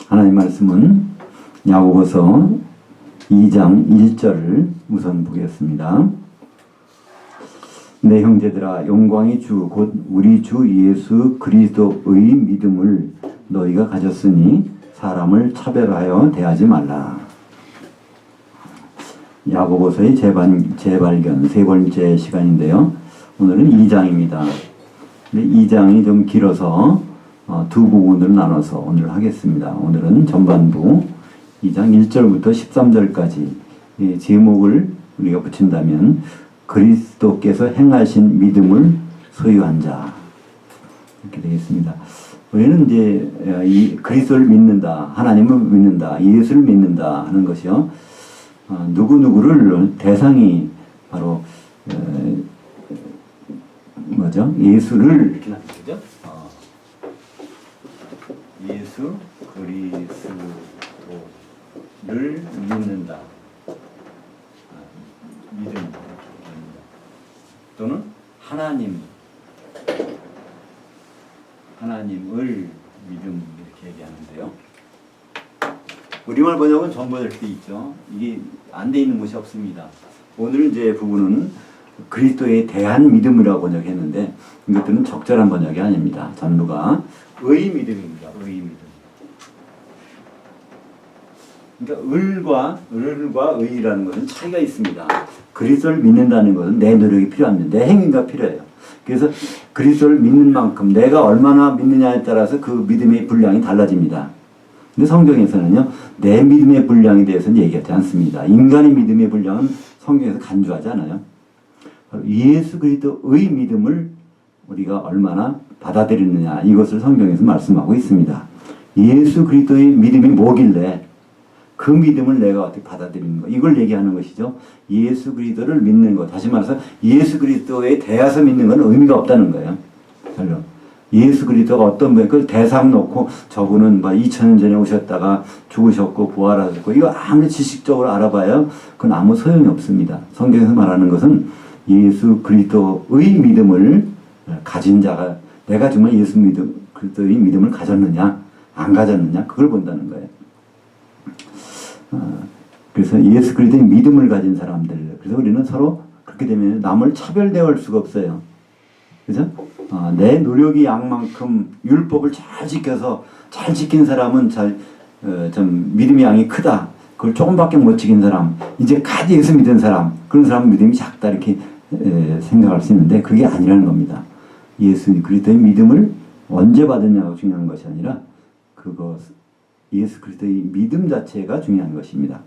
하나님 말씀은 야고보서 2장 1절을 우선 보겠습니다. 내 형제들아 영광의 주 곧 우리 주 예수 그리스도의 믿음을 너희가 가졌으니 사람을 차별하여 대하지 말라. 야고보서의 재발견 세 번째 시간인데요. 오늘은 2장입니다. 2장이 좀 길어서 두 부분으로 나눠서 오늘 하겠습니다. 오늘은 전반부 2장 1절부터 13절까지 제목을 우리가 붙인다면 그리스도께서 행하신 믿음을 소유한 자 이렇게 되겠습니다. 우리는 이제 이 그리스도를 믿는다, 하나님을 믿는다, 예수를 믿는다 하는 것이요. 누구누구를 대상이 바로 뭐죠? 예수를 이렇게 나누죠. 예수 그리스도를 믿는다. 믿음 또는 하나님을 믿음 이렇게 얘기하는데요. 우리말 번역은 전부 이렇게 있죠. 이게 안 돼 있는 곳이 없습니다. 오늘 이제 부분은 그리스도에 대한 믿음이라고 번역했는데 이것들은 적절한 번역이 아닙니다. 전부가 의 믿음입니다. 의 믿음. 그러니까 을과 의라는 것은 차이가 있습니다. 그리스도를 믿는다는 것은 내 노력이 필요합니다. 내 행위가 필요해요. 그래서 그리스도를 믿는 만큼 내가 얼마나 믿느냐에 따라서 그 믿음의 분량이 달라집니다. 근데 성경에서는요, 내 믿음의 분량에 대해서는 얘기하지 않습니다. 인간의 믿음의 분량은 성경에서 간주하지 않아요. 예수 그리스도의 믿음을 우리가 얼마나 받아들이느냐, 이것을 성경에서 말씀하고 있습니다. 예수 그리스도의 믿음이 뭐길래 그 믿음을 내가 어떻게 받아들이는 거, 이걸 얘기하는 것이죠. 예수 그리스도를 믿는 것, 다시 말해서 예수 그리스도에 대해서 믿는 건 의미가 없다는 거예요. 별로. 예수 그리스도가 어떤 분이 그 대상 놓고 저분은 2000년 전에 오셨다가 죽으셨고 부활하셨고 이거 아무리 지식적으로 알아봐요. 그건 아무 소용이 없습니다. 성경에서 말하는 것은 예수 그리스도의 믿음을 가진 자가 내가 정말 예수 그리스도의 믿음을 가졌느냐 안 가졌느냐 그걸 본다는 거예요. 그래서 예수 그리스도의 믿음을 가진 사람들, 그래서 우리는 서로 그렇게 되면 남을 차별대할 수가 없어요. 그죠? 내 노력이 양만큼 율법을 잘 지켜서 잘 지킨 사람은 좀 믿음의 양이 크다. 그걸 조금밖에 못 지킨 사람, 이제 갓 예수 믿은 사람, 그런 사람은 믿음이 작다 이렇게 생각할 수 있는데 그게 아니라는 겁니다. 예수 그리스도의 믿음을 언제 받았냐가 중요한 것이 아니라 예수 그리스도의 믿음 자체가 중요한 것입니다.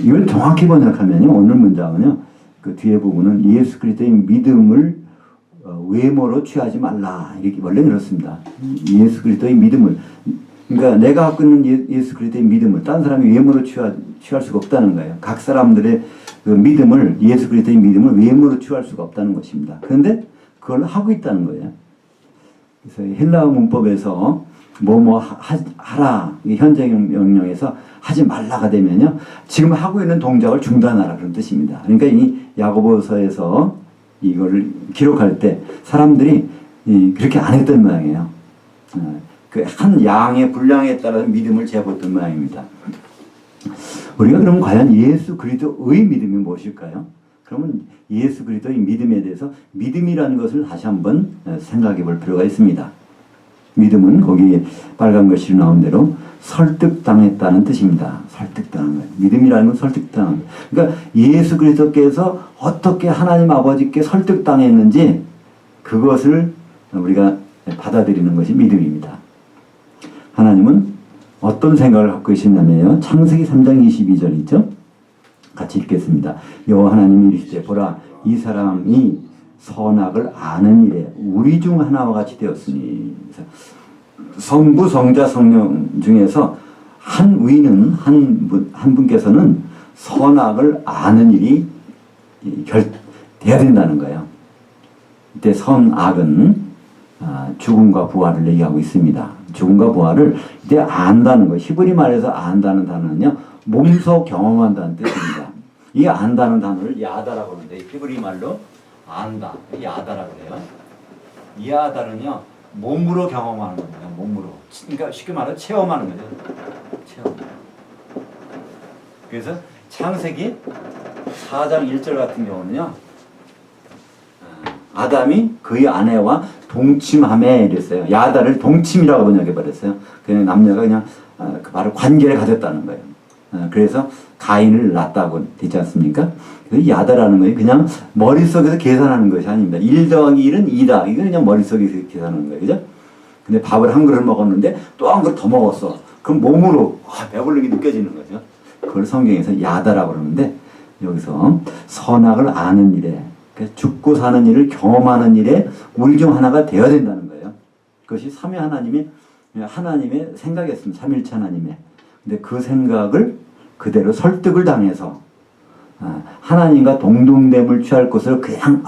이걸 정확히 번역하면요, 오늘 문장은요, 그 뒤에 부분은 예수 그리스도의 믿음을 외모로 취하지 말라 이렇게 원래 그렇습니다. 예수 그리스도의 믿음을, 그러니까 내가 갖고 있는 예수 그리스도의 믿음을 다른 사람이 외모로 취할 수가 없다는 거예요. 각 사람들의 그 믿음을, 예수 그리스도의 믿음을 외모로 취할 수가 없다는 것입니다. 그런데 그걸 하고 있다는 거예요. 그래서 헬라어 문법에서 하라, 현재 명령에서 하지 말라가 되면요, 지금 하고 있는 동작을 중단하라 그런 뜻입니다. 그러니까 이 야고보서에서 이거를 기록할 때 사람들이 그렇게 안 했던 모양이에요. 그 한 양의 분량에 따라서 믿음을 재봤던 모양입니다. 우리가 그럼 과연 예수 그리스도의 믿음이 무엇일까요? 그러면 예수 그리스도의 믿음에 대해서 믿음이라는 것을 다시 한번 생각해 볼 필요가 있습니다. 믿음은 거기 빨간 글씨로 나온 대로 설득당했다는 뜻입니다. 설득당한 거예요. 믿음이라는 건 설득당한 거예요. 그러니까 예수 그리스도께서 어떻게 하나님 아버지께 설득당했는지 그것을 우리가 받아들이는 것이 믿음입니다. 하나님은 어떤 생각을 갖고 계시냐면요, 창세기 3장 22절 있죠? 같이 읽겠습니다. 여호와 하나님이 이르시되 보라 이 사람이 선악을 아는 일에 우리 중 하나와 같이 되었으니, 성부 성자 성령 중에서 한 분께서는 선악을 아는 일이 돼야 된다는 거예요. 이때 선악은 죽음과 부활을 얘기하고 있습니다. 죽음과 부활을 이때 안다는 거예요. 히브리 말에서 안다는 단어는요, 몸소 경험한다는 뜻입니다. 이 안다는 단어를 야다라고 하는데 히브리 말로 안다, 야다라고 해요. 이 야다는요 몸으로 경험하는 겁니다. 몸으로. 그러니까 쉽게 말해 체험하는 거죠. 체험. 그래서 창세기 4장 1절 같은 경우는요. 아담이 그의 아내와 동침함에 이랬어요. 야다를 동침이라고 번역해버렸어요. 그냥 남녀가 그냥 바로 관계를 가졌다는 거예요. 그래서 가인을 낳았다고 되지 않습니까? 야다라는 거예요. 그냥 머릿속에서 계산하는 것이 아닙니다. 1 더하기 1은 2다. 이거 그냥 머릿속에서 계산하는 거예요. 그죠? 근데 밥을 한 그릇 먹었는데 또 한 그릇 더 먹었어. 그럼 몸으로 배부르게 느껴지는 거죠. 그걸 성경에서 야다라고 그러는데 여기서 선악을 아는 일에 죽고 사는 일을 경험하는 일에 우리 중 하나가 되어야 된다는 거예요. 그것이 삼위 하나님의 생각이었습니다. 삼일체 하나님의. 근데 그 생각을 그대로 설득을 당해서 하나님과 동등됨을 취할 것을 그냥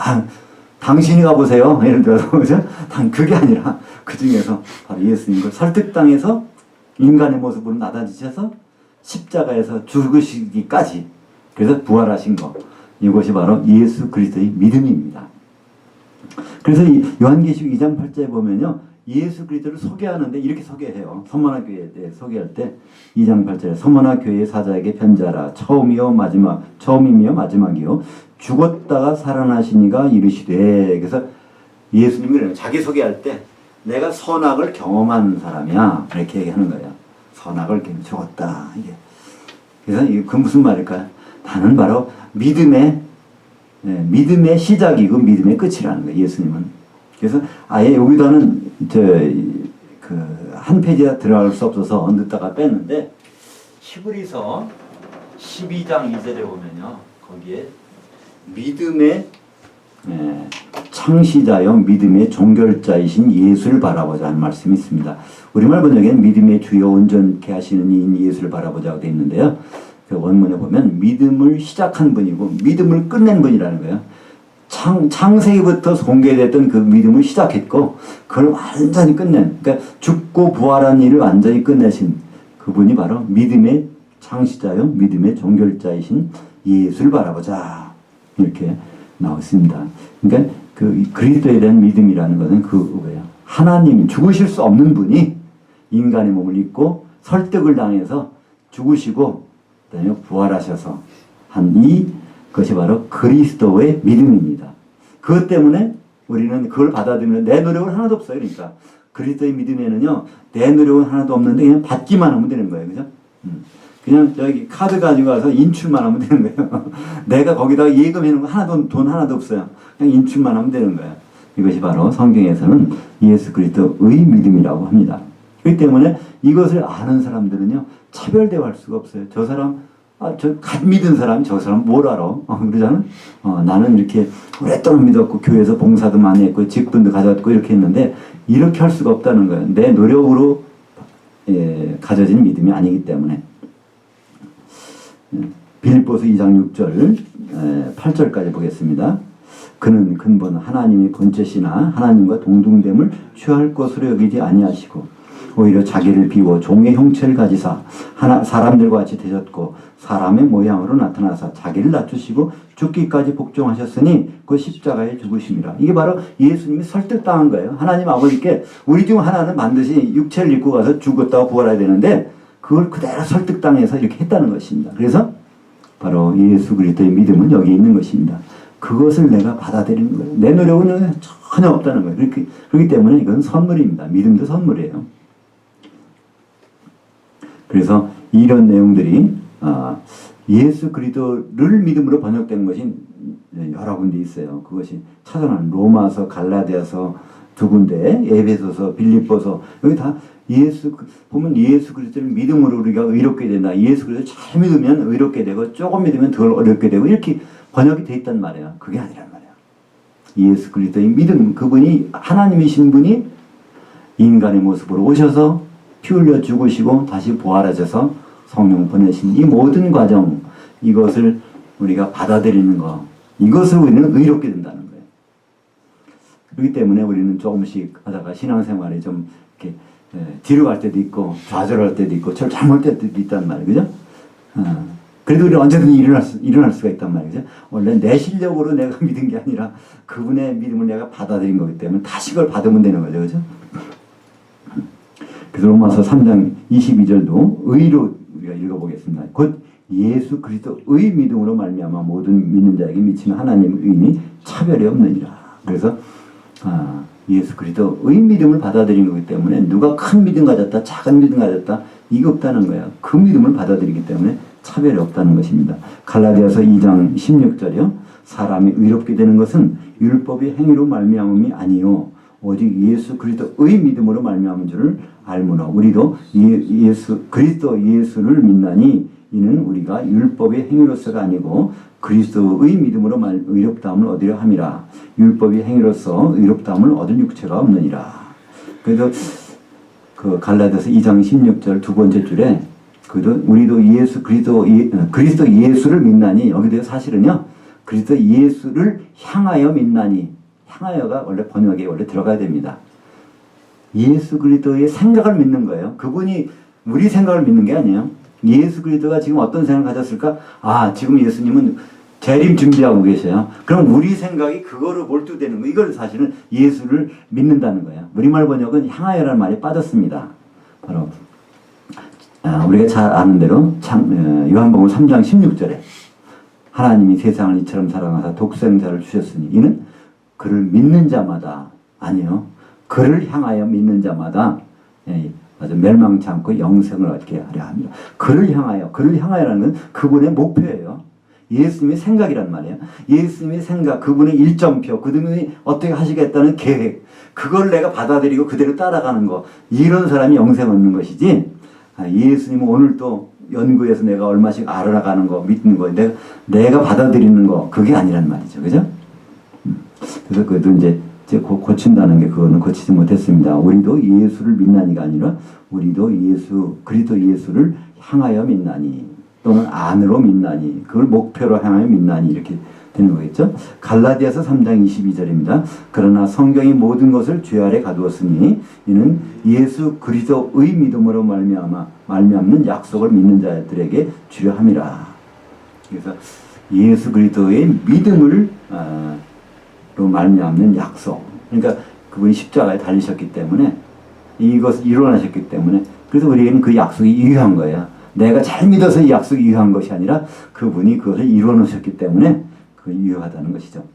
당신이 가보세요. 예를 들어서 그죠? 그게 아니라 그 중에서 바로 예수님을 설득당해서 인간의 모습으로 나타지셔서 십자가에서 죽으시기까지 그래서 부활하신 것. 이것이 바로 예수 그리스도의 믿음입니다. 그래서 이 요한계시록 2장 8절에 보면요. 예수 그리스도를 소개하는데 이렇게 소개해요. 서머나 교회에 대해 소개할 때 2장 8절에 서머나 교회의 사자에게 편지하라. 처음이요 마지막이요 죽었다가 살아나시니가 이르시되. 그래서 예수님이 자기 소개할 때 내가 선악을 경험한 사람이야 이렇게 얘기하는 거예요. 선악을 죽었다 이게. 그래서 그 무슨 말일까요? 나는 바로 믿음의 시작이고 믿음의 끝이라는 거예요. 예수님은. 그래서 아예 여기다는 한 페이지에 들어갈 수 없어서 넣다가 뺐는데 히브리서 12장 2절에 보면요. 거기에 믿음의 창시자요 믿음의 종결자이신 예수를 바라보자 하는 말씀이 있습니다. 우리말 번역에는 믿음의 주요 온전케 하시는 이인 예수를 바라보자고 되어 있는데요. 그 원문에 보면 믿음을 시작한 분이고 믿음을 끝낸 분이라는 거예요. 창세기부터 공개됐던 그 믿음을 시작했고 그걸 완전히 끝낸, 그러니까 죽고 부활한 일을 완전히 끝내신 그분이 바로 믿음의 창시자요 믿음의 종결자이신 예수를 바라보자 이렇게 나왔습니다. 그러니까 그 그리스도에 대한 믿음이라는 것은 그거예요. 하나님 죽으실 수 없는 분이 인간의 몸을 입고 설득을 당해서 죽으시고 그다음에 부활하셔서 한 그것이 바로 그리스도의 믿음입니다. 그것 때문에 우리는 그걸 받아들이면 내 노력은 하나도 없어요. 그러니까 그리스도의 믿음에는요 내 노력은 하나도 없는데 그냥 받기만 하면 되는 거예요. 그죠? 그냥 여기 카드 가지고 와서 인출만 하면 되는 거예요. 내가 거기다가 예금해놓은 거 돈 하나도 없어요. 그냥 인출만 하면 되는 거예요. 이것이 바로 성경에서는 예수 그리스도의 믿음이라고 합니다. 그렇기 때문에 이것을 아는 사람들은요 차별대화할 수가 없어요. 저 사람 갓 믿은 사람이 저 사람 뭘 알아? 그러잖아? 나는 이렇게 오랫동안 믿었고 교회에서 봉사도 많이 했고 직분도 가졌고 이렇게 했는데 이렇게 할 수가 없다는 거예요. 내 노력으로 가져진 믿음이 아니기 때문에. 빌립보서 2장 6절 8절까지 보겠습니다. 그는 근본 하나님의 본체시나 하나님과 동등됨을 취할 것으로 여기지 아니하시고 오히려 자기를 비워 종의 형체를 가지사 사람들과 같이 되셨고 사람의 모양으로 나타나사 자기를 낮추시고 죽기까지 복종하셨으니 그 십자가에 죽으심이라. 이게 바로 예수님이 설득당한 거예요. 하나님 아버지께 우리 중 하나는 반드시 육체를 입고 가서 죽었다가 부활해야 되는데 그걸 그대로 설득당해서 이렇게 했다는 것입니다. 그래서 바로 예수 그리스도의 믿음은 여기 있는 것입니다. 그것을 내가 받아들이는 거예요. 내 노력은 전혀 없다는 거예요. 그렇기 때문에 이건 선물입니다. 믿음도 선물이에요. 그래서 이런 내용들이 예수 그리스도를 믿음으로 번역된 것이 여러 군데 있어요. 그것이 찾아나는 로마서, 갈라디아서 두 군데, 에베소서, 빌립보서 여기 다 보면 예수 그리스도를 믿음으로 우리가 의롭게 된다. 예수 그리스도를 잘 믿으면 의롭게 되고 조금 믿으면 덜 어렵게 되고 이렇게 번역이 돼 있단 말이에요. 그게 아니란 말이에요. 예수 그리스도의 믿음, 그분이 하나님이신 분이 인간의 모습으로 오셔서 피 흘려 죽으시고 다시 부활하셔서 성령 보내신 이 모든 과정, 이것을 우리가 받아들이는 거, 이것을 우리는 의롭게 된다는 거예요. 그렇기 때문에 우리는 조금씩 하다가 신앙생활에 좀 이렇게 뒤로 갈 때도 있고 좌절할 때도 있고 잘못될 때도 있단 말이에요. 그죠? 그래도 우리는 언제든지 일어날 수가 있단 말이죠. 원래 내 실력으로 내가 믿은 게 아니라 그분의 믿음을 내가 받아들인 거기 때문에 다시 그걸 받으면 되는 거죠. 그죠? 그래서 로마서 3장 22절도 의로 우리가 읽어보겠습니다. 곧 예수 그리스도의 믿음으로 말미암아 모든 믿는 자에게 미치는 하나님의 의인이 차별이 없느니라. 그래서 예수 그리스도의 믿음을 받아들이는 거기 때문에 누가 큰 믿음 가졌다 작은 믿음 가졌다 이게 없다는 거예요. 그 믿음을 받아들이기 때문에 차별이 없다는 것입니다. 갈라디아서 2장 16절이요. 사람이 의롭게 되는 것은 율법의 행위로 말미암음이 아니요 오직 예수 그리스도의 믿음으로 말미암은 줄을 알므로 우리도 예수 그리스도 예수를 믿나니 이는 우리가 율법의 행위로서가 아니고 그리스도의 믿음으로 의롭다함을 얻으려 함이라. 율법의 행위로서 의롭다함을 얻을 육체가 없느니라. 그래서 그 갈라디아서 2장 16절 두 번째 줄에 우리도 그리스도 예수를 믿나니 여기도 사실은요 그리스도 예수를 향하여 믿나니 향하여가 원래 번역에 원래 들어가야 됩니다. 예수 그리스도의 생각을 믿는 거예요. 그분이 우리 생각을 믿는 게 아니에요. 예수 그리스도가 지금 어떤 생각을 가졌을까? 지금 예수님은 재림 준비하고 계셔요. 그럼 우리 생각이 그거로 몰두되는 거. 이걸 사실은 예수를 믿는다는 거예요. 우리말 번역은 향하여라는 말이 빠졌습니다. 바로 우리가 잘 아는 대로 요한복음 3장 16절에 하나님이 세상을 이처럼 사랑하사 독생자를 주셨으니 이는 그를 믿는 자마다 아니요 그를 향하여 믿는 자마다 멸망치 않고 영생을 얻게 하려 합니다. 그를 향하여라는 건 그분의 목표예요. 예수님의 생각이란 말이에요. 예수님의 생각, 그분의 일정표, 그분이 어떻게 하시겠다는 계획, 그걸 내가 받아들이고 그대로 따라가는 거, 이런 사람이 영생 얻는 것이지. 예수님은 오늘 또 연구해서 내가 얼마씩 알아가는 거, 믿는 거, 내가 받아들이는 거, 그게 아니란 말이죠, 그죠? 그래서 그래도 이제 고친다는 게 그거는 고치지 못했습니다. 우리도 예수를 믿나니가 아니라 우리도 그리스도 예수를 향하여 믿나니 또는 안으로 믿나니 그걸 목표로 향하여 믿나니 이렇게 되는 거겠죠. 갈라디아서 3장 22절입니다. 그러나 성경이 모든 것을 죄 아래 가두었으니 이는 예수 그리스도의 믿음으로 말미암는 약속을 믿는 자들에게 주려 함이라. 그래서 예수 그리스도의 믿음을 로 말미암는 약속. 그러니까 그분이 십자가에 달리셨기 때문에 이것을 이루어내셨기 때문에 그래서 우리에게는 그 약속이 유효한 거예요. 내가 잘 믿어서 이 약속이 유효한 것이 아니라 그분이 그것을 이루어놓으셨기 때문에 그 유효하다는 것이죠.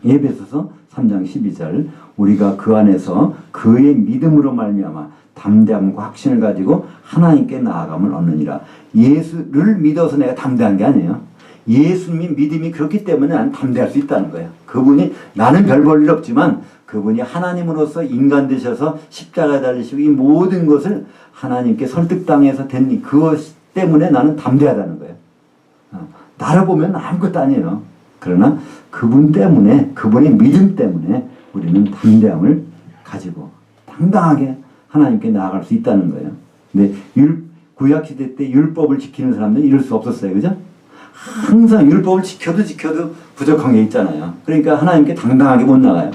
에베소서 3장 12절 우리가 그 안에서 그의 믿음으로 말미암아 담대함과 확신을 가지고 하나님께 나아감을 얻느니라. 예수를 믿어서 내가 담대한 게 아니에요. 예수님이 믿음이 그렇기 때문에 나는 담대할 수 있다는 거예요. 그분이 나는 별 볼 일 없지만 그분이 하나님으로서 인간 되셔서 십자가에 달리시고 이 모든 것을 하나님께 설득당해서 된 그것 때문에 나는 담대하다는 거예요. 나를 보면 아무것도 아니에요. 그러나 그분 때문에 그분의 믿음 때문에 우리는 담대함을 가지고 당당하게 하나님께 나아갈 수 있다는 거예요. 근데 구약시대 때 율법을 지키는 사람들은 이럴 수 없었어요. 그죠? 항상 율법을 지켜도 부족한 게 있잖아요. 그러니까 하나님께 당당하게 못 나가요.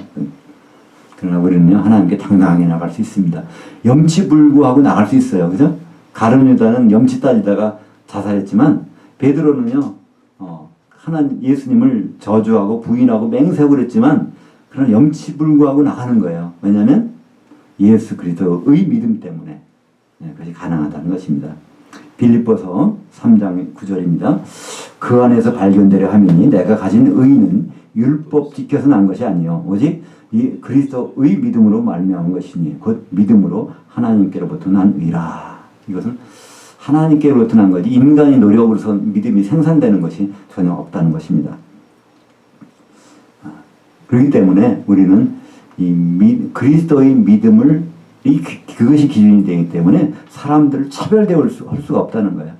그러나 우리는요 하나님께 당당하게 나갈 수 있습니다. 염치불구하고 나갈 수 있어요. 그죠? 가룟 유다는 염치 따지다가 자살했지만 베드로는요 예수님을 저주하고 부인하고 맹세하고 그랬지만 그런 염치불구하고 나가는 거예요. 왜냐하면 예수 그리스도의 믿음 때문에 그것이 가능하다는 것입니다. 빌립보서 3장 9절입니다. 그 안에서 발견되려 함이니 내가 가진 의는 율법 지켜서 난 것이 아니요 오직 이 그리스도의 믿음으로 말미암은 것이니 곧 믿음으로 하나님께로부터 난 의라. 이것은 하나님께로부터 난 거지 인간의 노력으로서 믿음이 생산되는 것이 전혀 없다는 것입니다. 그렇기 때문에 우리는 그리스도의 믿음을 그것이 기준이 되기 때문에 사람들을 차별대할 수가 없다는 거예요.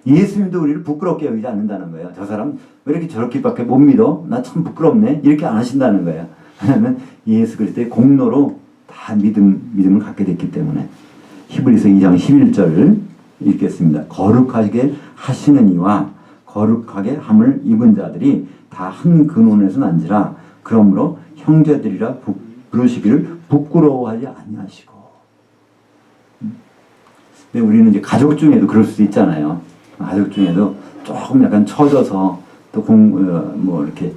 예수님도 우리를 부끄럽게 여기지 않는다는 거예요. 저 사람 왜 이렇게 저렇게밖에 못 믿어? 나 참 부끄럽네. 이렇게 안 하신다는 거예요. 왜냐하면 예수 그리스도의 공로로 다 믿음을 갖게 됐기 때문에. 히브리서 2장 11절 읽겠습니다. 거룩하게 하시는 이와 거룩하게 함을 입은 자들이 다 한 근원에서 난지라. 그러므로 형제들이라 부르시기를 부끄러워하지 아니하시고. 근데 우리는 이제 가족 중에도 그럴 수도 있잖아요. 가족 중에도 조금 약간 처져서 또 이렇게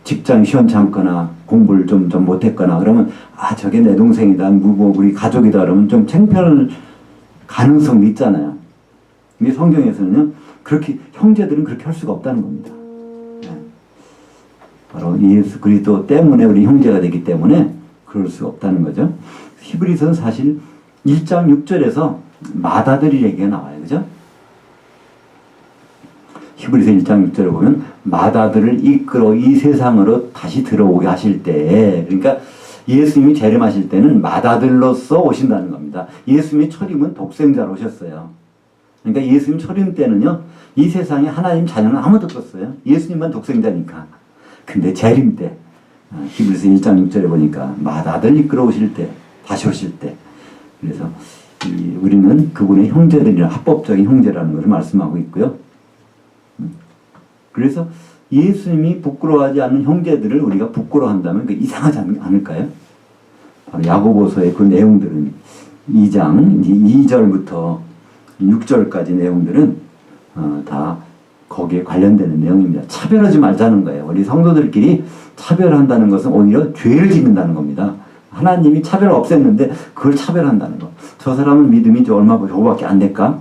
직장 시원찮거나 공부를 좀 못했거나 그러면 아 저게 내 동생이다 뭐 우리 가족이다 그러면 좀 창피할 가능성도 있잖아요. 근데 성경에서는요 그렇게 형제들은 그렇게 할 수가 없다는 겁니다. 바로 예수 그리스도 때문에 우리 형제가 되기 때문에 그럴 수가 없다는 거죠. 히브리서는 사실 1장 6절에서 맏아들이 얘기가 나와요. 그죠? 히브리서 1장 6절에 보면 맏아들을 이끌어 이 세상으로 다시 들어오게 하실 때 그러니까 예수님이 재림하실 때는 맏아들로서 오신다는 겁니다. 예수님이 초림은 독생자로 오셨어요. 그러니까 예수님 초림 때는요 이 세상에 하나님 자녀는 아무도 없었어요. 예수님만 독생자니까. 근데 재림 때 히브리서 1장 6절에 보니까 맏아들 이끌어 오실 때 다시 오실 때 그래서 우리는 그분의 형제들이라 합법적인 형제라는 것을 말씀하고 있고요. 그래서 예수님이 부끄러워하지 않는 형제들을 우리가 부끄러워한다면 이상하지 않을까요? 바로 야고보서의 그 내용들은 2장 2절부터 6절까지 내용들은 다 거기에 관련되는 내용입니다. 차별하지 말자는 거예요. 우리 성도들끼리 차별한다는 것은 오히려 죄를 짓는다는 겁니다. 하나님이 차별을 없앴는데 그걸 차별한다는 거. 저 사람은 믿음이 저거밖에 안 될까?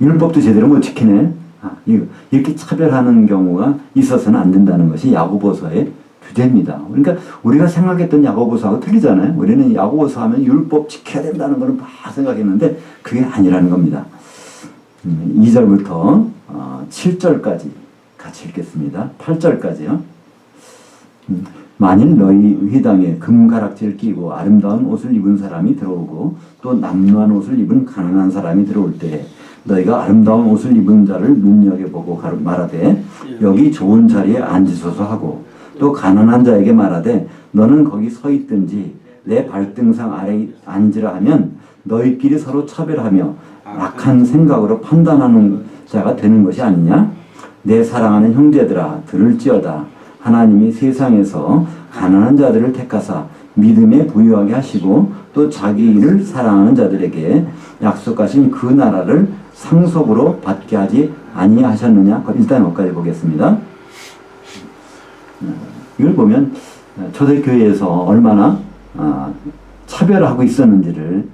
율법도 제대로 못 지키네. 이렇게 차별하는 경우가 있어서는 안 된다는 것이 야고보서의 주제입니다. 그러니까 우리가 생각했던 야고보서하고 틀리잖아요. 우리는 야고보서 하면 율법 지켜야 된다는 것을 막 생각했는데 그게 아니라는 겁니다. 2절부터 7절까지 같이 읽겠습니다. 8절까지요. 만일 너희 회당에 금가락지를 끼고 아름다운 옷을 입은 사람이 들어오고 또 남루한 옷을 입은 가난한 사람이 들어올 때 너희가 아름다운 옷을 입은 자를 눈여겨보고 말하되 여기 좋은 자리에 앉으소서 하고 또 가난한 자에게 말하되 너는 거기 서 있든지 내 발등상 아래에 앉으라 하면 너희끼리 서로 차별하며 악한 생각으로 판단하는 자가 되는 것이 아니냐? 내 사랑하는 형제들아 들을지어다. 하나님이 세상에서 가난한 자들을 택하사 믿음에 부유하게 하시고 또 자기 일을 사랑하는 자들에게 약속하신 그 나라를 상속으로 받게 하지 아니하셨느냐? 일단 여기까지 보겠습니다. 이걸 보면 초대교회에서 얼마나 차별하고 있었는지를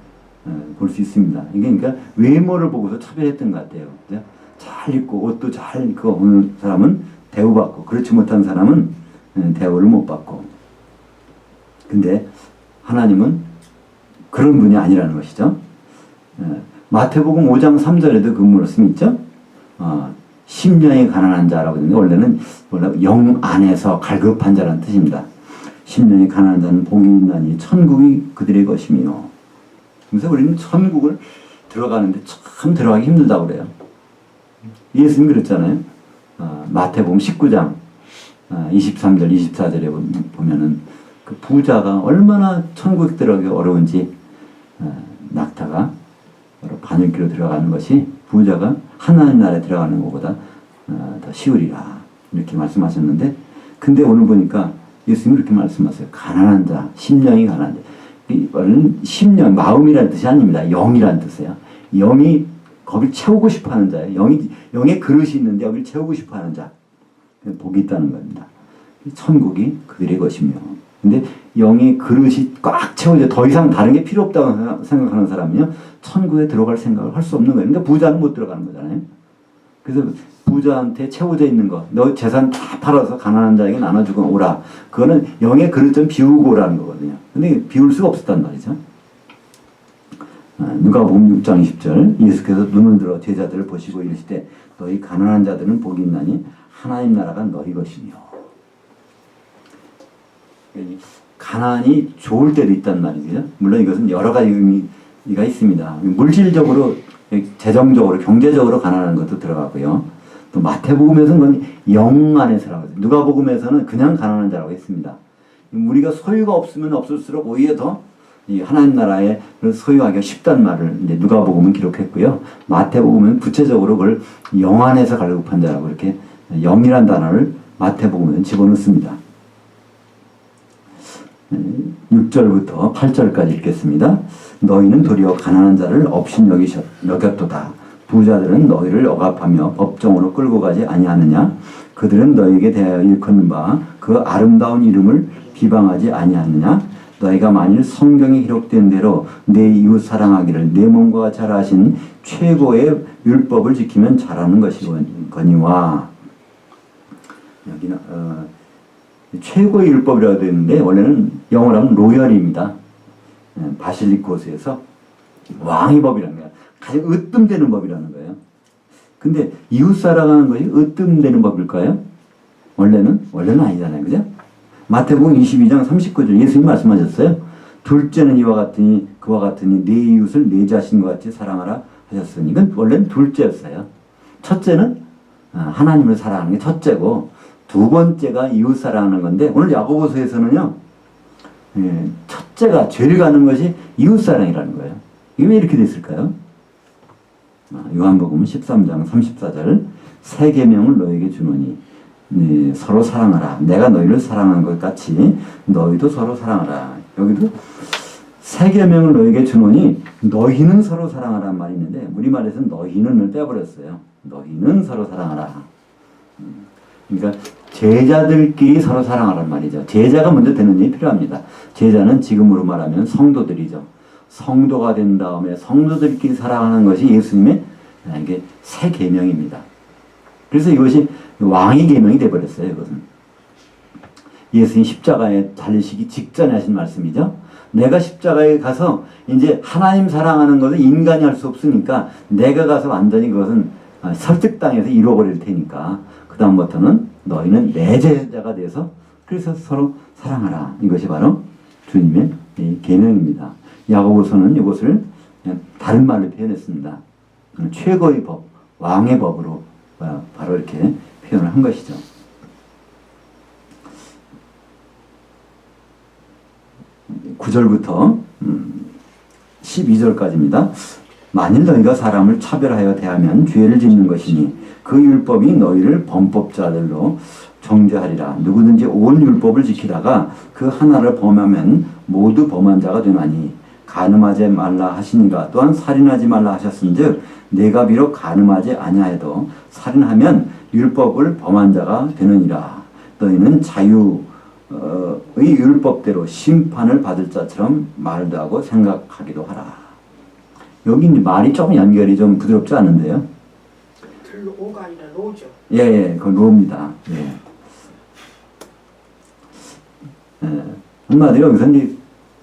볼 수 있습니다. 이게 그러니까 외모를 보고서 차별했던 것 같아요. 그죠? 잘 입고 옷도 잘 입고 오는 사람은 대우받고 그렇지 못한 사람은 대우를 못 받고. 근데 하나님은 그런 분이 아니라는 것이죠. 마태복음 5장 3절에도 그 말씀이 있죠. 심령이 가난한 자라고 하는데 원래는 영 안에서 갈급한 자라는 뜻입니다. 심령이 가난한 자는 복이 있나니 천국이 그들의 것이며. 그래서 우리는 천국을 들어가는데 참 들어가기 힘들다고 그래요. 예수님이 그랬잖아요. 마태복음 19장 23절 24절에 보면은 그 부자가 얼마나 천국에 들어가기 어려운지 낙타가 바늘기로 들어가는 것이 부자가 하나님 나라에 들어가는 것보다 더 쉬우리라 이렇게 말씀하셨는데 근데 오늘 보니까 예수님이 이렇게 말씀하세요. 가난한 자, 심령이 가난한 자. 이거는 심령, 마음이라는 뜻이 아닙니다. 영이라는 뜻이에요. 영이 거길 채우고 싶어하는 자예요. 영의 그릇이 있는데 여기를 채우고 싶어하는 자. 복이 있다는 겁니다. 천국이 그들의 것이며. 근데 영의 그릇이 꽉 채워져 더 이상 다른 게 필요 없다고 생각하는 사람은요. 천국에 들어갈 생각을 할 수 없는 거예요. 그러니까 부자는 못 들어가는 거잖아요. 그래서 부자한테 채워져 있는 거, 너 재산 다 팔아서 가난한 자에게 나눠주고 오라. 그거는 영의 그릇 좀 비우고 오라는 거거든요. 근데 비울 수가 없었단 말이죠. 누가복음 6장 20절 예수께서 눈을 들어 제자들을 보시고 이르시되 너희 가난한 자들은 복이 있나니 하나님 나라가 너희 것이며. 가난이 좋을 때도 있단 말이죠. 물론 이것은 여러 가지 의미가 있습니다. 물질적으로, 재정적으로, 경제적으로 가난한 것도 들어가고요. 또 마태복음에서는 그건 영 안에서라고 해요. 누가복음에서는 그냥 가난한 자라고 했습니다. 우리가 소유가 없으면 없을수록 오히려 더 하나님 나라에 소유하기가 쉽다는 말을 이제 누가복음은 기록했고요. 마태복음은 구체적으로 그걸 영 안에서 갈급한 자라고 이렇게 영이란 단어를 마태복음에 집어넣습니다. 6절부터 8절까지 읽겠습니다. 너희는 도리어 가난한 자를 업신 여겼도다. 부자들은 너희를 억압하며 법정으로 끌고 가지 아니하느냐. 그들은 너희에게 대하여 일컫는 바 그 아름다운 이름을 비방하지 아니하느냐? 너희가 만일 성경에 기록된 대로 내 이웃 사랑하기를 내 몸과 잘 아신 최고의 율법을 지키면 잘하는 것이거니와. 여기는 최고의 율법이라고 되어 있는데 원래는 영어로 하면 로열입니다. 바실리코스에서 왕의 법이라는 거예요. 가장 으뜸되는 법이라는 거예요. 근데 이웃 사랑하는 것이 으뜸되는 법일까요? 원래는 아니잖아요. 그죠? 마태복음 22장 39절 예수님 말씀하셨어요. 둘째는 그와 같으니 내 이웃을 내 자신과 같이 사랑하라 하셨으니 이건 원래는 둘째였어요. 첫째는 하나님을 사랑하는 게 첫째고 두 번째가 이웃 사랑하는 건데 오늘 야고보서에서는요. 첫째가 죄를 가는 것이 이웃 사랑이라는 거예요. 이게 왜 이렇게 됐을까요? 요한복음 13장 34절 새 계명을 너에게 주노니 서로 사랑하라. 내가 너희를 사랑한 것 같이 너희도 서로 사랑하라. 여기도 새 계명을 너에게 주노니 너희는 서로 사랑하라는 말이 있는데 우리말에서는 너희는을 빼버렸어요. 너희는 서로 사랑하라. 그러니까 제자들끼리 서로 사랑하라는 말이죠. 제자가 먼저 되는 일이 필요합니다. 제자는 지금으로 말하면 성도들이죠. 성도가 된 다음에 성도들끼리 사랑하는 것이 예수님의 이게 새 계명입니다. 그래서 이것이 왕의 계명이 되어버렸어요. 이것은 예수님 십자가에 달리시기 직전에 하신 말씀이죠. 내가 십자가에 가서 이제 하나님 사랑하는 것은 인간이 할 수 없으니까 내가 가서 완전히 그것은 설득당해서 이루어버릴 테니까 그 다음부터는 너희는 내 제자가 돼서 그래서 서로 사랑하라. 이것이 바로 주님의 계명입니다. 야고보서는 이것을 다른 말로 표현했습니다. 최고의 법, 왕의 법으로 바로 이렇게 표현을 한 것이죠. (9절부터) 12절까지입니다. 만일 너희가 사람을 차별하여 대하면 죄를 짓는 것이니 그 율법이 너희를 범법자들로 정죄하리라. 누구든지 온 율법을 지키다가 그 하나를 범하면 모두 범한 자가 되나니 간음하지 말라 하시니가 또한 살인하지 말라 하셨은즉 내가 비록 간음하지 아니하여도 살인하면 율법을 범한 자가 되느니라. 너희는 자유의 율법대로 심판을 받을 자처럼 말도 하고 생각하기도 하라. 여기 말이 조금 연결이 좀 부드럽지 않은데요. 오가 아니라 로죠. 예, 그건 로입니다. 예. 한마디로 여기서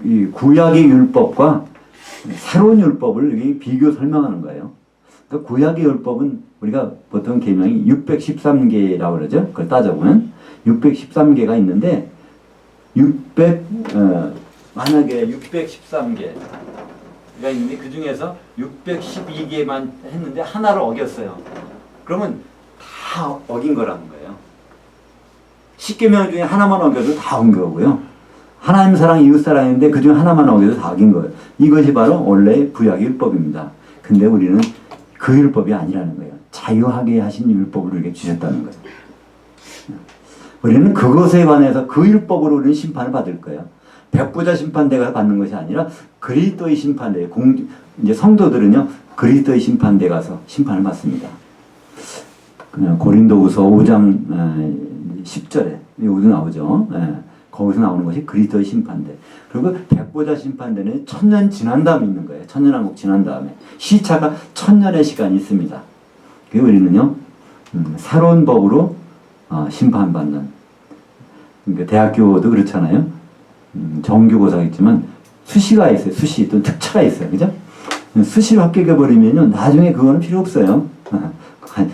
이 구약의 율법과 새로운 율법을 여기 비교 설명하는 거예요. 그러니까 구약의 율법은 우리가 보통 계명이 613개라고 그러죠. 그걸 따져보면 613개가 있는데 만약에 613개가 있는데 그 중에서 612개만 했는데 하나를 어겼어요. 그러면 다 어긴 거라는 거예요. 10계명 중에 하나만 어겨도 다 어긴 거고요. 하나님 사랑, 이웃 사랑인데 그 중에 하나만 어겨도 다 어긴 거예요. 이것이 바로 원래 구약의 율법입니다. 근데 우리는 그 율법이 아니라는 거예요. 자유하게 하신 율법을 우리에게 주셨다는 거예요. 우리는 그것에 관해서 그 율법으로 우리는 심판을 받을 거예요. 백부자 심판대가 받는 것이 아니라 그리스도의 심판대, 이제 성도들은요 그리스도의 심판대 가서 심판을 받습니다. 고린도후서 5장 10절에 여기도 나오죠. 거기서 나오는 것이 그리스도의 심판대. 그리고 백보자 심판대는 1000년 지난 다음에 있는 거예요. 천년왕국 지난 다음에. 시차가 1000년의 시간이 있습니다. 그래서 우리는요, 새로운 법으로 심판받는. 그러니까 대학교도 그렇잖아요. 정규고사가 있지만 수시가 있어요. 수시 또는 특차가 있어요. 그죠? 수시로 합격해버리면요, 나중에 그거는 필요 없어요.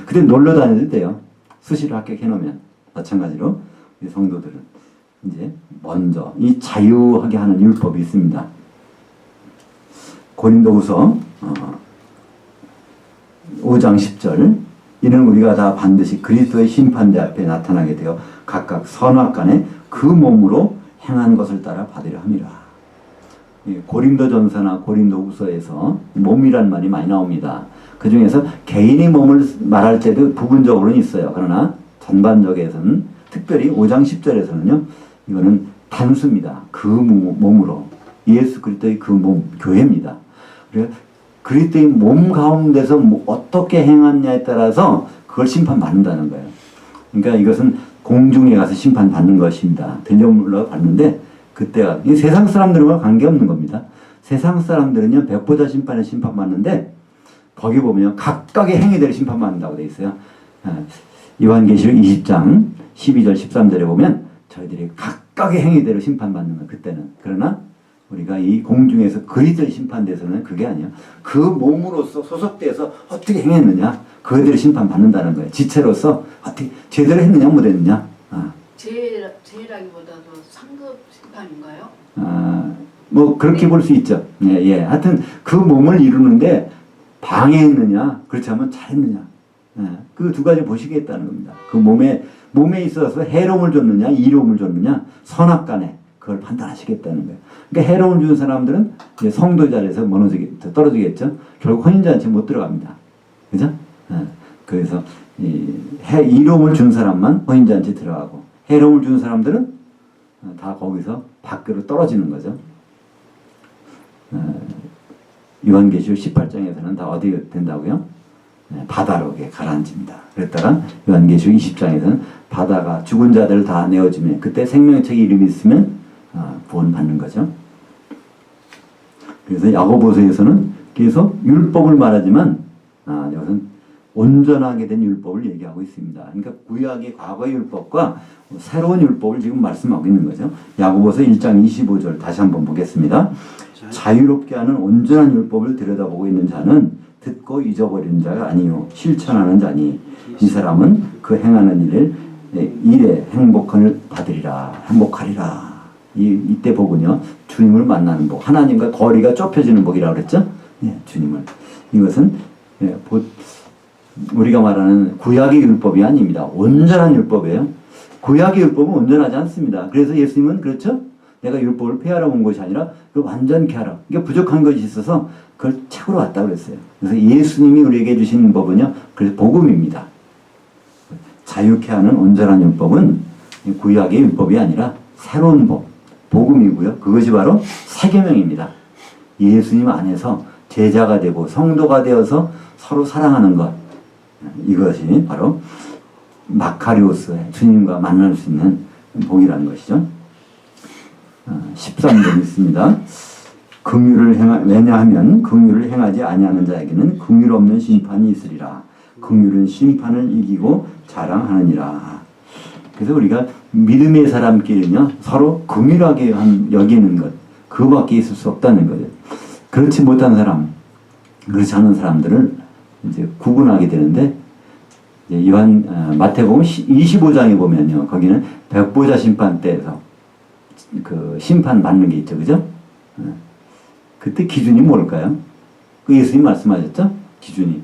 그때 놀러 다녀도 돼요. 수시로 합격해놓으면. 마찬가지로 우리 성도들은 이제 먼저 이 자유하게 하는 율법이 있습니다. 고린도후서 5장 10절 이는 우리가 다 반드시 그리스도의 심판대 앞에 나타나게 되어 각각 선악간에 그 몸으로 행한 것을 따라 받으려 함이라. 고린도전서나 고린도후서에서 몸이란 말이 많이 나옵니다. 그 중에서 개인의 몸을 말할 때도 부분적으로는 있어요. 그러나 전반적에서는 특별히 5장 10절에서는요. 이거는 단수입니다. 그 몸으로. 예수 그리스도의 그 몸, 교회입니다. 그래서 그리스도의 몸 가운데서 어떻게 행하냐에 따라서 그걸 심판받는다는 거예요. 그러니까 이것은 공중에 가서 심판받는 것입니다. 들려물러 봤는데 그때가 이 세상 사람들과 관계없는 겁니다. 세상 사람들은요 백보자 심판에 심판받는데 거기 보면 각각의 행위대로 심판받는다고 되어 있어요. 요한계시록 20장 12절 13절에 보면 저희들이 각각의 행위대로 심판받는 거 그때는. 그러나 우리가 이 공중에서 그리스도의 심판돼서는 그게 아니야. 그 몸으로서 소속돼서 어떻게 행했느냐 그들을 심판받는다는 거예요. 지체로서 어떻게 제대로 했느냐 못했느냐. 제라기보다도 상급 심판인가요? 뭐 그렇게 볼 수 있죠. 예. 하여튼 그 몸을 이루는데 방해했느냐 그렇지 않으면 잘했느냐. 그 두 가지 보시겠다는 겁니다. 그 몸에 있어서 해로움을 줬느냐 이로움을 줬느냐 선악간에 그걸 판단하시겠다는 거예요. 그러니까 해로움을 준 사람들은 이제 성도 자리에서 떨어지겠죠. 결국 혼인잔치 못 들어갑니다. 그죠? 그래서 이로움을 준 사람만 혼인잔치 들어가고 해로움을 준 사람들은 다 거기서 밖으로 떨어지는 거죠. 요한계시록 18장에서는 다 어디 된다고요? 바다로 가라앉습니다. 그랬다가 요한계시록 20장에서는 바다가 죽은 자들을 다 내어주면 그때 생명책에 이름이 있으면 구원받는 거죠. 그래서 야고보서에서는 계속 율법을 말하지만 여기서는 온전하게 된 율법을 얘기하고 있습니다. 그러니까 구약의 과거의 율법과 새로운 율법을 지금 말씀하고 있는 거죠. 야고보서 1장 25절 다시 한번 보겠습니다. 자유롭게 하는 온전한 율법을 들여다보고 있는 자는 듣고 잊어버리는 자가 아니요 실천하는 자니 이 사람은 그 행하는 일에 행복하리라. 이때 복은요 주님을 만나는 복, 하나님과 거리가 좁혀지는 복이라고 그랬죠. 주님을. 이것은 우리가 말하는 구약의 율법이 아닙니다. 온전한 율법이에요. 구약의 율법은 온전하지 않습니다. 그래서 예수님은 그렇죠. 내가 율법을 폐하러 온 것이 아니라 그걸 완전케 하라. 그러니까 부족한 것이 있어서 그걸 채우러 왔다고 그랬어요. 그래서 예수님이 우리에게 주신 법은요. 그래서 복음입니다. 자유케 하는 온전한 율법은 구약의 율법이 아니라 새로운 법, 복음이고요. 그것이 바로 세계명입니다. 예수님 안에서 제자가 되고 성도가 되어서 서로 사랑하는 것. 이것이 바로 마카리오스의 주님과 만날 수 있는 복이라는 것이죠. 13절 있습니다. 왜냐하면 긍휼을 행하지 아니하는 자에게는 긍휼 없는 심판이 있으리라. 긍휼은 심판을 이기고 자랑하느니라. 그래서 우리가 믿음의 사람끼리는요 서로 긍휼하게 여기는 것 그거밖에 있을 수 없다는 거예요. 그렇지 못한 사람, 그렇지 않은 사람들을 이제 구분하게 되는데 마태복음 25장에 보면요 거기는 백보자 심판 때에서 그 심판 받는 게 있죠, 그죠? 그때 기준이 뭘까요? 그 예수님 말씀하셨죠? 기준이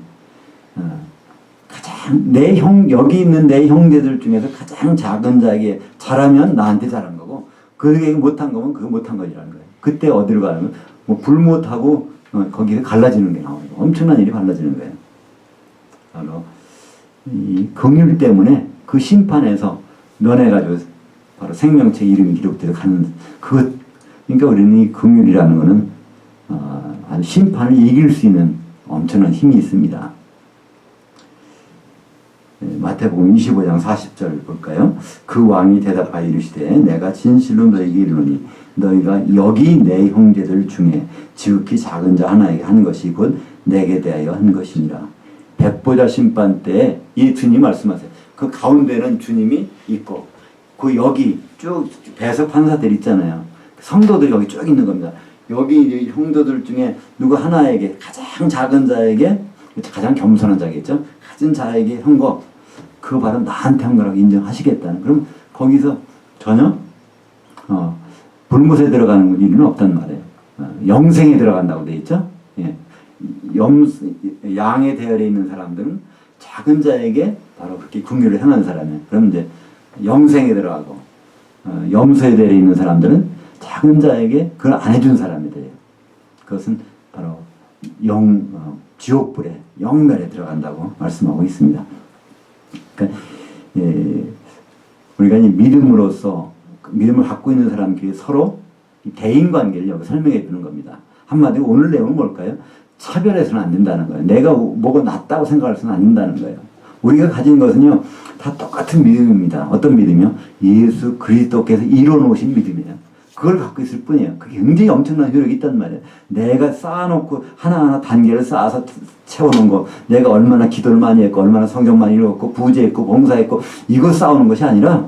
가장 여기 있는 내 형제들 중에서 가장 작은 자에게 잘하면 나한테 잘한 거고 그에게 못한 거면 그거 못한 거라는 거예요. 그때 어디로 가면 뭐 불 못하고 거기서 갈라지는 게 나오는 거예요. 엄청난 일이 갈라지는 거예요. 바로 이 긍휼 때문에 그 심판에서 면해가지고 바로 생명체 이름이 기록돼서 가는 그것. 그러니까 우리는 이 긍휼이라는 거는 아주 심판을 이길 수 있는 엄청난 힘이 있습니다. 마태복음 25장 40절 볼까요? 그 왕이 대답하여 이르시되 내가 진실로 너희에게 이르노니 너희가 여기 내 형제들 중에 지극히 작은 자 하나에게 한 것이 곧 내게 대하여 한 것이니라. 백보자 심판 때 이 주님 말씀하세요. 그 가운데는 주님이 있고 그 여기 쭉 배석 판사들 있잖아요. 성도들이 여기 쭉 있는 겁니다. 여기 형도들 중에 누구 하나에게 가장 작은 자에게 가장 겸손한 자겠죠. 가진 자에게 한 거 그거 바로 나한테 한 거라고 인정하시겠다는. 그럼 거기서 전혀 불못에 들어가는 일은 없단 말이에요. 영생에 들어간다고 돼 있죠. 예. 양의 대열에 있는 사람들은 작은 자에게 바로 그렇게 긍휼을 행하는 사람이에요. 그럼 이제 영생에 들어가고 염소에 대해 있는 사람들은 작은 자에게 그걸 안 해준 사람이 돼요. 그것은 바로 지옥불에 영멸에 들어간다고 말씀하고 있습니다. 그러니까 우리가 이제 믿음으로써 믿음을 갖고 있는 사람끼리 서로 대인관계를 여기 설명해 주는 겁니다. 한마디로 오늘 내용은 뭘까요? 차별해서는 안 된다는 거예요. 내가 뭐가 낫다고 생각할 수는 안 된다는 거예요. 우리가 가진 것은요, 다 똑같은 믿음입니다. 어떤 믿음이요? 예수 그리스도께서 이뤄놓으신 믿음이에요. 그걸 갖고 있을 뿐이에요. 그게 굉장히 엄청난 효력이 있단 말이에요. 내가 쌓아놓고 하나하나 단계를 쌓아서 채워놓은 거, 내가 얼마나 기도를 많이 했고, 얼마나 성경 많이 읽었고, 부제했고, 봉사했고, 이거 쌓아놓은 것이 아니라,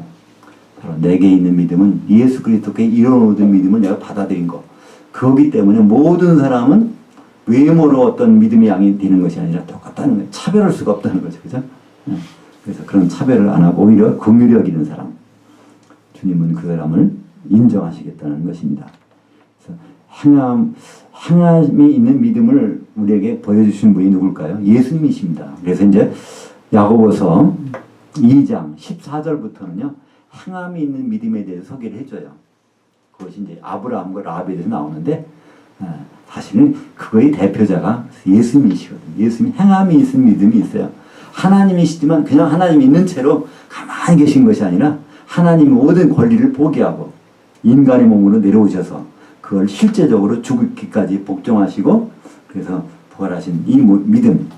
바로 내게 있는 믿음은 예수 그리스도께 이뤄놓은 믿음을 내가 받아들인 거. 그거기 때문에 모든 사람은 외모로 어떤 믿음의 양이 되는 것이 아니라 똑같다는 거예요. 차별할 수가 없다는 거죠. 그죠? 그래서 그런 차별을 안 하고 오히려 긍휼히 여기는 사람. 주님은 그 사람을 인정하시겠다는 것입니다. 그래서 행함이 있는 믿음을 우리에게 보여주신 분이 누굴까요? 예수님이십니다. 그래서 이제 야고보서 2장 14절부터는요, 행함이 있는 믿음에 대해서 소개를 해줘요. 그것이 이제 아브라함과 라합에 대해서 나오는데, 사실은 그거의 대표자가 예수님이시거든요. 예수님이 행함이 있는 믿음이 있어요. 하나님이시지만 그냥 하나님이 있는 채로 가만히 계신 것이 아니라 하나님의 모든 권리를 포기하고 인간의 몸으로 내려오셔서 그걸 실제적으로 죽기까지 복종하시고 그래서 부활하신 이 믿음,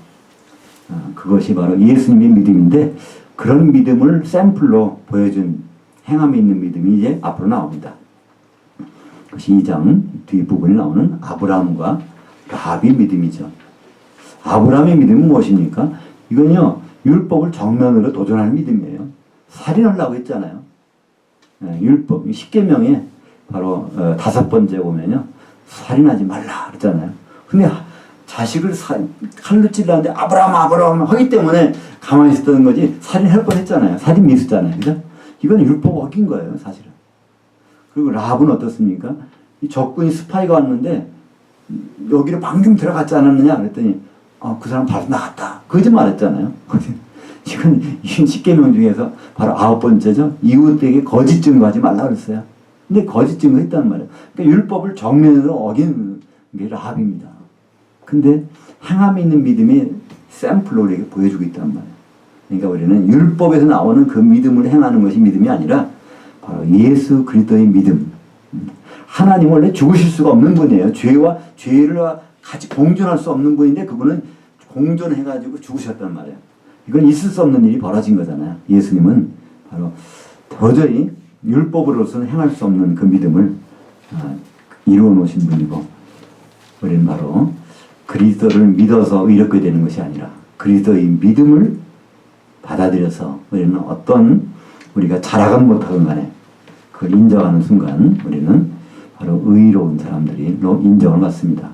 그것이 바로 예수님의 믿음인데, 그런 믿음을 샘플로 보여준 행함이 있는 믿음이 이제 앞으로 나옵니다. 그것이 2장 뒷부분에 나오는 아브라함과 라합의 믿음이죠. 아브라함의 믿음은 무엇입니까? 이건요, 율법을 정면으로 도전하는 믿음이에요. 살인하려고 했잖아요. 율법, 10계명에 바로 5번째 보면요, 살인하지 말라 그랬잖아요. 근데 자식을 칼로 찔렀는데 아브라함 하기 때문에 가만히 있었던 거지, 살인할 뻔했잖아요. 살인 미수잖아요. 그죠? 이건 율법 어긴 거예요, 사실은. 그리고 라합은 어떻습니까? 이 적군이 스파이가 왔는데 여기로 방금 들어갔지 않았느냐 그랬더니 그 사람 바로 나갔다. 거짓말했잖아요. 이건 10계명 중에서 바로 9번째죠. 이웃에게 거짓 증거하지 말라 그랬어요. 근데 거짓 증거했단 말이에요. 그러니까 율법을 정면으로 어긴 게 라합입니다. 근데 행함이 있는 믿음이 샘플로 우리에게 보여주고 있단 말이에요. 그러니까 우리는 율법에서 나오는 그 믿음을 행하는 것이 믿음이 아니라 바로 예수 그리스도의 믿음. 하나님 원래 죽으실 수가 없는 분이에요. 죄를 같이 공존할 수 없는 분인데 그분은 공존해가지고 죽으셨단 말이에요. 이건 있을 수 없는 일이 벌어진 거잖아요. 예수님은 바로 도저히 율법으로서는 행할 수 없는 그 믿음을 이루어 놓으신 분이고, 우리는 바로 그리스도를 믿어서 의롭게 되는 것이 아니라 그리스도의 믿음을 받아들여서 우리는 어떤 우리가 잘하건 못하건 간에 그걸 인정하는 순간 우리는 바로 의로운 사람들로 인정을 받습니다.